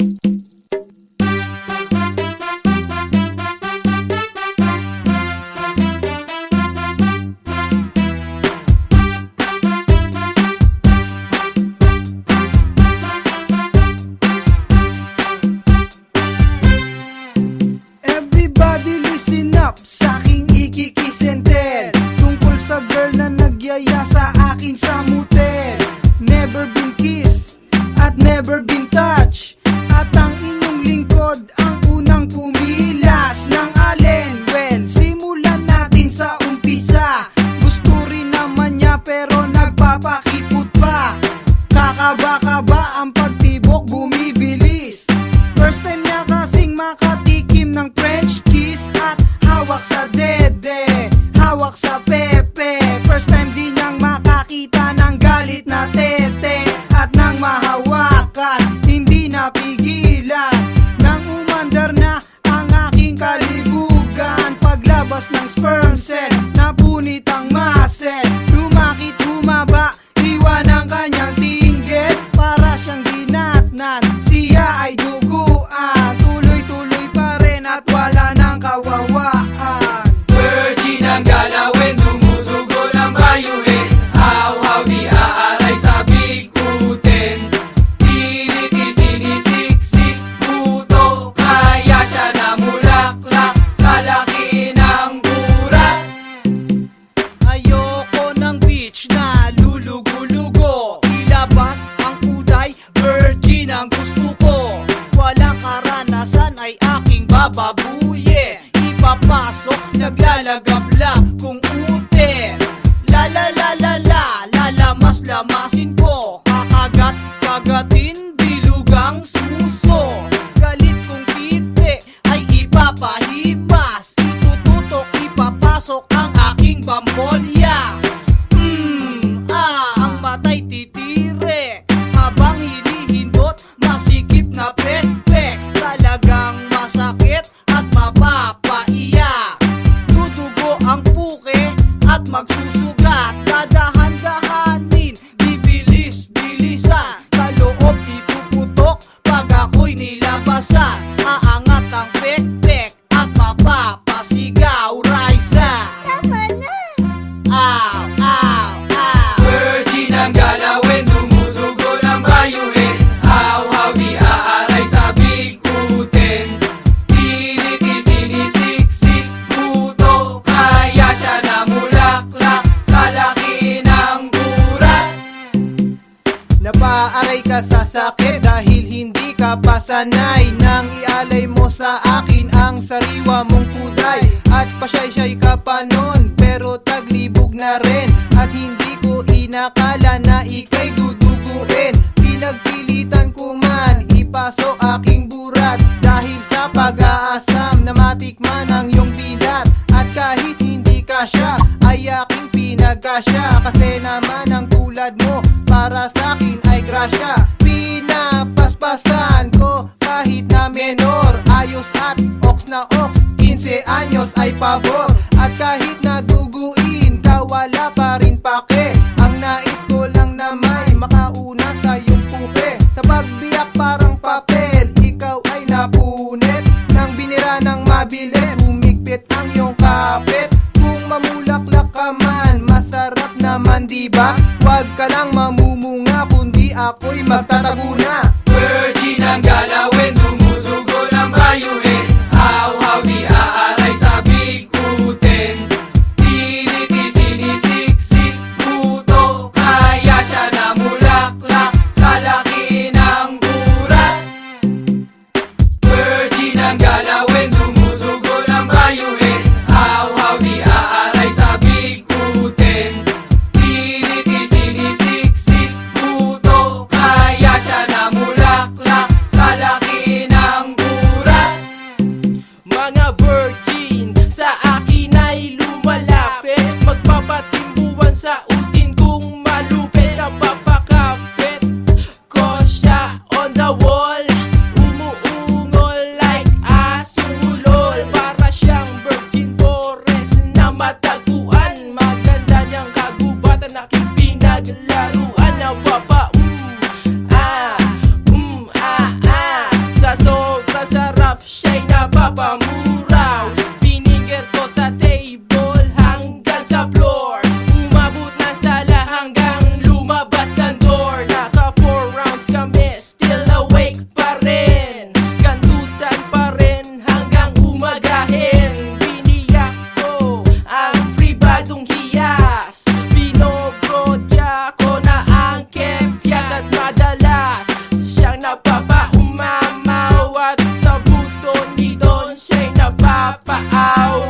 Everybody listen up sa aking ikikisenter tungkol sa girl na nagyaya sa akin sa motel. Never been kiss at never been touch, at ang inyong lingkod ang unang pumilas ng allen. Well, simulan natin sa umpisa. Gusto rin naman niya pero nagpapakipot pa. Kakaba-kaba ang pagtibok, bumibilis. First time niya kasing makatikim ng French kiss at hawak sa dede, hawak sa pepe. First time din niyang makakita ng galit na tete, at nang mahawakan, hindi napigilan. Nang umandar na ang aking kalibugan, paglabas ng sperm cell, napunit ang muscle. Lumakit, humaba, iwan ang kanyang tinggit. Para siyang dinatnan, siya ay duguan. Tuloy-tuloy pa rin at wala nang kawawaan. Virgin ang galawin, dumudugo ng bayuhin. How di aaray sa bigutin. Tiniti sinisiksik, puto, kaya siya namulaklak sa laki ng burat. Ayoko ng beach na lulugo-lugo. Ilabas ang kuday, virgin ang gusto ko. Walang karanasan ay aking bababuyin. Ipapasok, naglalagabla kung ute. La la la la la, lalamas-lamasin ko. Kakagat, kagatin, bilugang suso. Galit kong titi ay ipapahimas. Itututok, ipapasok ang aking bambolyas. Ang matay titire habang hinihindot, masikip na pekpek. Talagang masakit at mapapaiyak. Dudugo ang puke at magsusugat. Dadahan-dahanin, bibilis-bilisan. Sa loob ipuputok pag ako'y nilabasan. Aangat ang pekpek at mapapasigaw. Raisa, tama na. Ow, ow, ow. Virgin ang galawin, dumudugo ng bayuhin. How di aaray sa bigutin. Tiniti sinisiksik, puto, kaya siya namulaklak sa laki ng burat. Napaaray ka sa sakit dahil hindi ka pasanay nang ialay mo sa akin ang sariwa mong kuday. At pasyay-syay ka pa nun pero taglibog na rin. At hindi ko inakala na ika'y duduguin. Pinagpilitan ko man ipasok aking burat dahil sa pag-aasam na matikman ang iyong bilat. At kahit hindi kasya ay aking pinagkasya, kasi naman ang tulad mo para sa akin ay grasya. Pinapaspasan ko kahit na menor, ayos at oks na oks, 15 anyos ay pabor. At kahit na duguin ka, wala pa rin pake. Ang nais ko lang na may makauna sa iyong pupe. Sa pagbiyak parang papel, ikaw ay napunit nang binira ng mabilis. Humigpit ang iyong kapit. Kung mamulaklak ka man, masarap naman diba? Huwag ka lang mamumunga, kundi ako'y magtatago na. Virgin ang galawin, dumudugo ng bayuhin. How di aaray sa bigutin. baba umamaw at sa buto ni Don siya'y napapaaw.